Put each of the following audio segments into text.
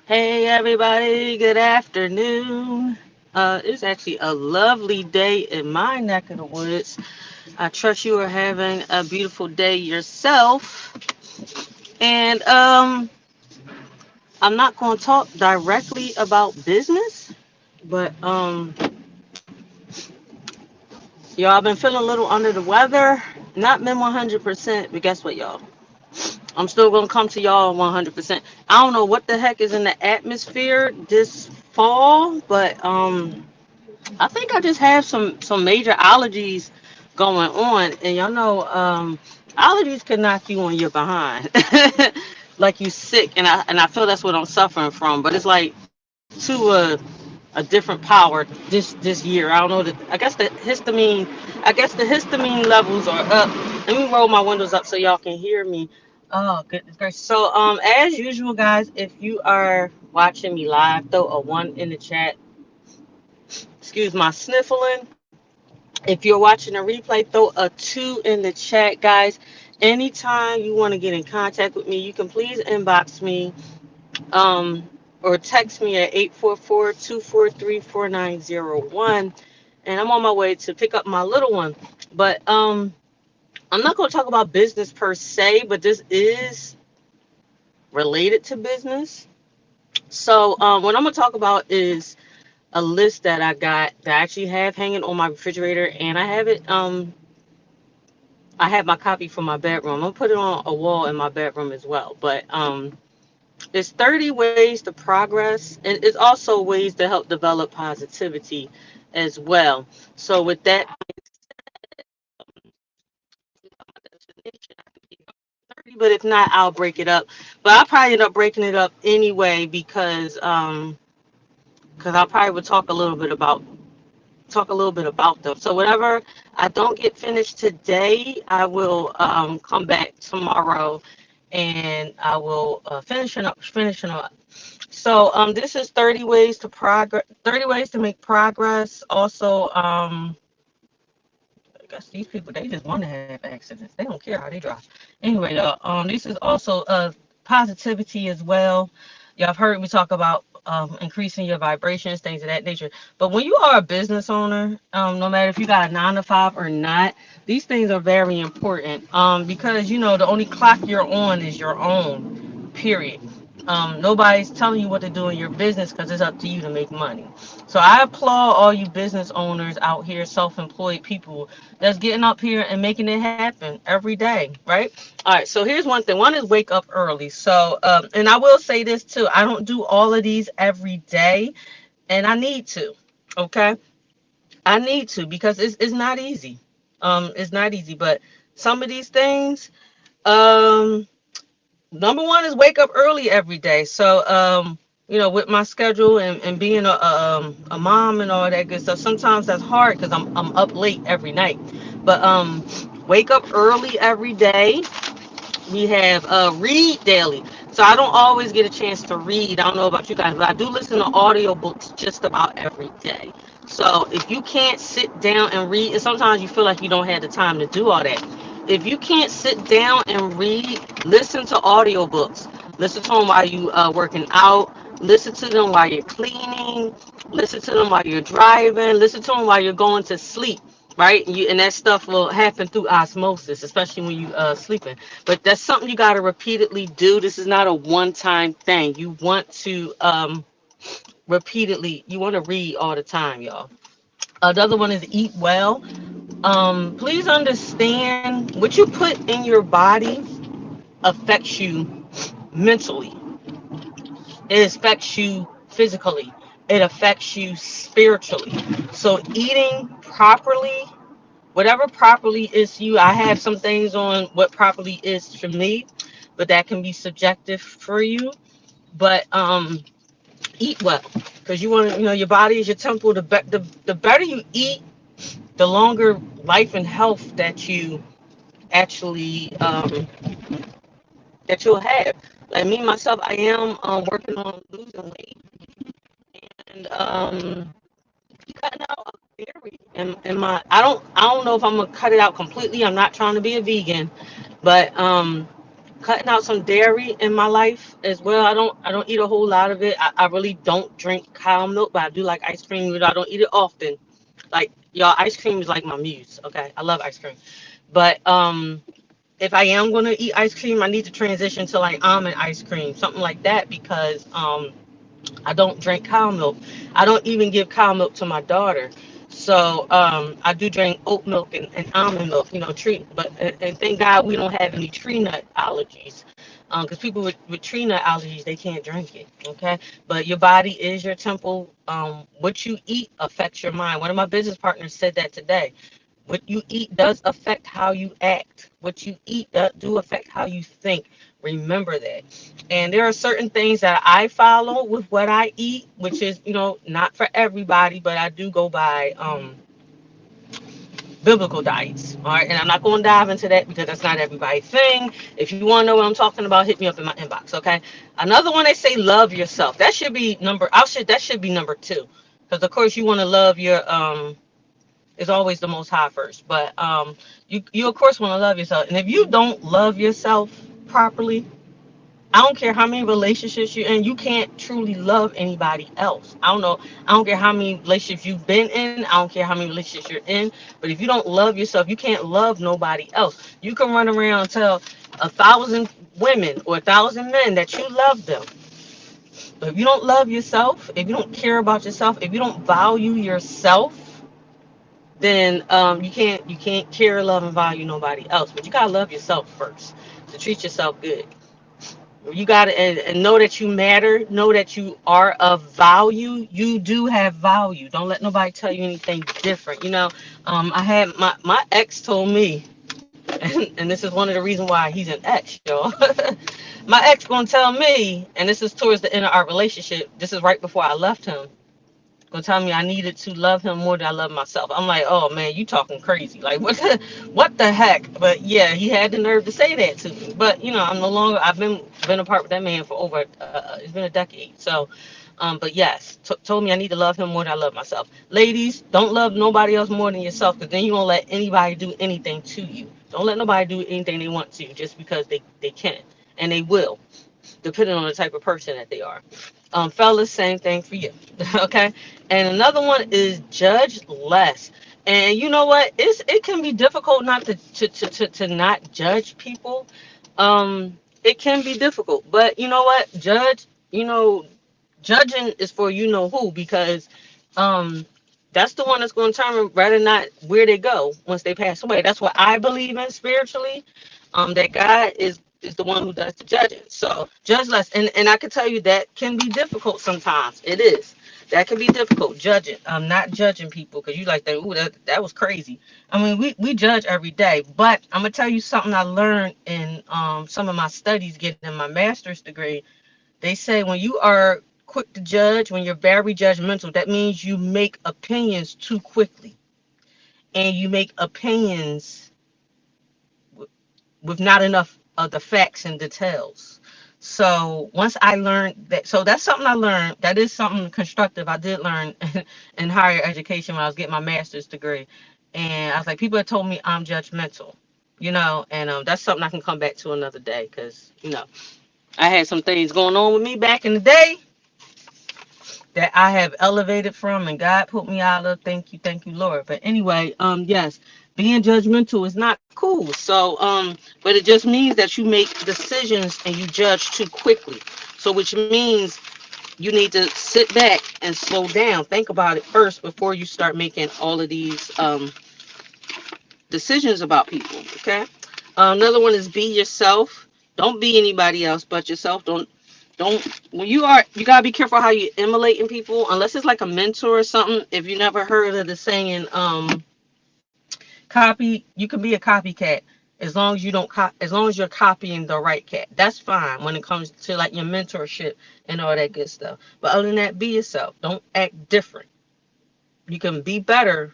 Hey everybody, good afternoon. It's actually a lovely day in my neck of the woods. I trust you are having a beautiful day yourself. And I'm not going to talk directly about business, but y'all, I've been feeling a little under the weather. Not been 100%, but guess what, y'all? I'm still going to come to y'all 100%. I don't know what the heck is in the atmosphere this fall, but I think I just have some major allergies going on, and y'all know allergies can knock you on your behind, like you sick, and I feel that's what I'm suffering from. But it's like to a different power this year. I don't know that. I guess the histamine levels are up. Let me roll my windows up so y'all can hear me. Oh goodness gracious. So as usual, guys, if you are watching me live, throw a one in the chat. Excuse my sniffling. If you're watching a replay, throw a two in the chat, guys. Anytime you want to get in contact with me, you can please inbox me um, or text me at 844-243-4901. And I'm on my way to pick up my little one. But I'm not going to talk about business per se, but this is related to business. So what I'm going to talk about is a list that I got that I actually have hanging on my refrigerator, and I have my copy for my bedroom. I'm gonna put it on a wall in my bedroom as well. But it's 30 ways to progress, and it's also ways to help develop positivity as well. So with that, but if not, I'll break it up. But I'll probably end up breaking it up anyway because I probably would talk a little bit about them. So whatever I don't get finished today, I will come back tomorrow and I will finishing up. So this is 30 ways to progress, 30 ways to make progress. Also, I guess these people they just want to have accidents. They don't care how they drive. Anyway, this is also positivity as well. Y'all have heard me talk about increasing your vibrations, things of that nature. But when you are a business owner, no matter if you got a 9 to 5 or not, these things are very important. Because you know the only clock you're on is your own. Period. Nobody's telling you what to do in your business because it's up to you to make money. So I applaud all you business owners out here, self-employed people that's getting up here and making it happen every day, right? All right, so here's one thing. One is wake up early. So, and I will say this too. I don't do all of these every day, and I need to. Okay, I need to because it's not easy. It's not easy, but some of these things. Um, Number one is wake up early every day. So, with my schedule and being a mom and all that good stuff, sometimes that's hard because I'm up late every night. But wake up early every day. We have read daily. So I don't always get a chance to read. I don't know about you guys, but I do listen to audiobooks just about every day. So if you can't sit down and read, and sometimes you feel like you don't have the time to do all that. If you can't sit down and read, listen to audiobooks. Listen to them while you working out. Listen to them while you're cleaning. Listen to them while you're driving. Listen to them while you're going to sleep. Right, and that stuff will happen through osmosis, especially when you sleeping. But that's something you got to repeatedly do. This is not a one-time thing. You want to repeatedly. You want to read all the time, y'all. The other one is eat well. Please understand what you put in your body affects you mentally. It affects you physically. It affects you spiritually. So eating properly, whatever properly is to you, I have some things on what properly is for me, but that can be subjective for you. But eat well because you want to, your body is your temple. The better you eat, the longer life and health that you actually that you'll have. Like me myself, I am working on losing weight and cutting out a dairy. And my I don't know if I'm gonna cut it out completely. I'm not trying to be a vegan, but cutting out some dairy in my life as well. I don't eat a whole lot of it. I really don't drink cow milk, but I do like ice cream. I don't eat it often. Like y'all, ice cream is like my muse. Okay, I love ice cream. But if I am gonna eat ice cream, I need to transition to like almond ice cream, something like that, because I don't drink cow milk. I don't even give cow milk to my daughter. So I do drink oat milk and almond milk, tree. But and thank God we don't have any tree nut allergies. Because people with tree nut allergies, they can't drink it. Okay, but your body is your temple. What you eat affects your mind. One of my business partners said that today. What you eat does affect how you act. What you eat do affect how you think. Remember that. And there are certain things that I follow with what I eat, which is, not for everybody, but I do go by biblical diets. All right. And I'm not going to dive into that because that's not everybody's thing. If you want to know what I'm talking about, hit me up in my inbox. Okay. Another one, they say love yourself. That should be that should be number two. Because of course you want to love your is always the most high first. But you of course want to love yourself. And if you don't love yourself properly, I don't care how many relationships you're in, you can't truly love anybody else. I don't know. I don't care how many relationships you've been in. I don't care how many relationships you're in. But if you don't love yourself, you can't love nobody else. You can run around and tell 1,000 women or 1,000 men that you love them. But if you don't love yourself, if you don't care about yourself, if you don't value yourself, then you can't care, love, and value nobody else. But you gotta love yourself first to treat yourself good. You gotta and know that you matter. Know that you are of value. You do have value. Don't let nobody tell you anything different. I had my ex told me, and this is one of the reasons why he's an ex, y'all. My ex gonna tell me, and this is towards the end of our relationship. This is right before I left him, gonna tell me I needed to love him more than I love myself. I'm like, oh man, you talking crazy. Like what the heck? But yeah, he had the nerve to say that to me. But I'm no longer. I've been apart with that man for over. It's been a decade. So, but yes, told me I need to love him more than I love myself. Ladies, don't love nobody else more than yourself, because then you won't let anybody do anything to you. Don't let nobody do anything they want to just because they can, and they will, depending on the type of person that they are. Fellas, same thing for you. Okay. And another one is judge less. And you know what? It can be difficult not to not judge people. It can be difficult, but you know what? Judging is for you know who, because um that's the one that's going to determine whether or not where they go once they pass away. That's what I believe in spiritually. That God is the one who does the judging. So judge less, and I can tell you that can be difficult sometimes. It is. That can be difficult judging. Not judging people because you like that. Ooh, that was crazy. I mean, we judge every day, but I'm gonna tell you something I learned in some of my studies getting my master's degree. They say when you are quick to judge, when you're very judgmental, that means you make opinions too quickly, and you make opinions with not enough of the facts and details. So once I learned that, so that's something I learned. That is something constructive I did learn in higher education when I was getting my master's degree. And I was like, people have told me I'm judgmental, and that's something I can come back to another day, because, I had some things going on with me back in the day that I have elevated from, and God put me out of. Thank you, Lord. But anyway, yes, being judgmental is not cool. So, but it just means that you make decisions and you judge too quickly. So, which means you need to sit back and slow down. Think about it first before you start making all of these decisions about people. Okay. Another one is be yourself. Don't be anybody else but yourself. Don't when you gotta be careful how you emulating people, unless it's like a mentor or something. If you never heard of the saying, copy, you can be a copycat as long as you don't as long as you're copying the right cat. That's fine when it comes to like your mentorship and all that good stuff. But other than that, be yourself. Don't act different. You can be better.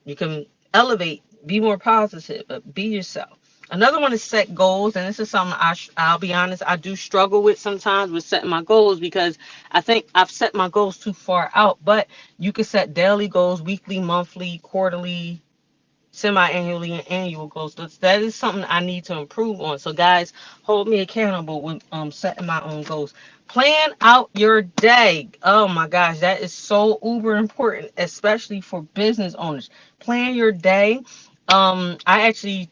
You can elevate, be more positive, but be yourself. Another one is set goals, and this is something I'll be honest, I do struggle with sometimes with setting my goals, because I think I've set my goals too far out. But you can set daily goals, weekly, monthly, quarterly, semi-annually and annual goals. That is something I need to improve on. So guys, hold me accountable with setting my own goals. Plan out your day. Oh my gosh, that is so uber important, especially for business owners. Plan your day. I actually,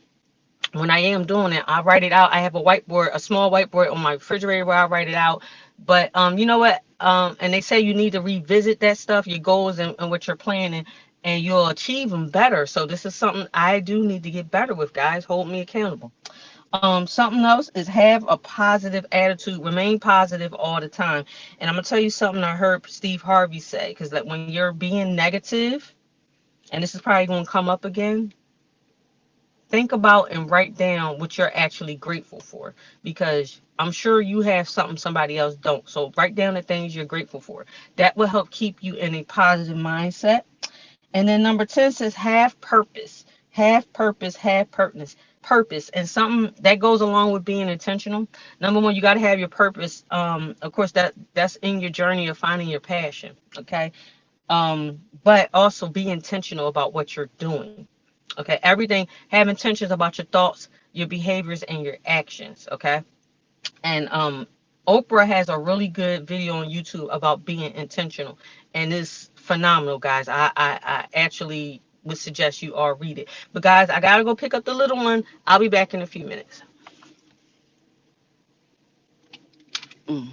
when I am doing it, I write it out. I have a whiteboard, a small whiteboard on my refrigerator where I write it out. But you know what? And they say you need to revisit that stuff, your goals and what you're planning, and you'll achieve them better. So this is something I do need to get better with, guys. Hold me accountable. Something else is have a positive attitude, remain positive all the time. And I'm gonna tell you something I heard Steve Harvey say, because that when you're being negative, and this is probably gonna come up again, think about and write down what you're actually grateful for, because I'm sure you have something somebody else don't. So write down the things you're grateful for. That will help keep you in a positive mindset. And then number 10 says have purpose. Have purpose, have purpose. Purpose and something that goes along with being intentional. Number one, you got to have your purpose. Of course, that's in your journey of finding your passion. Okay. But also be intentional about what you're doing. Okay, everything, have intentions about your thoughts, your behaviors, and your actions. Okay, and Oprah has a really good video on YouTube about being intentional, and it's phenomenal, guys. I actually would suggest you all read it. But guys, I gotta go pick up the little one. I'll be back in a few minutes. Mm.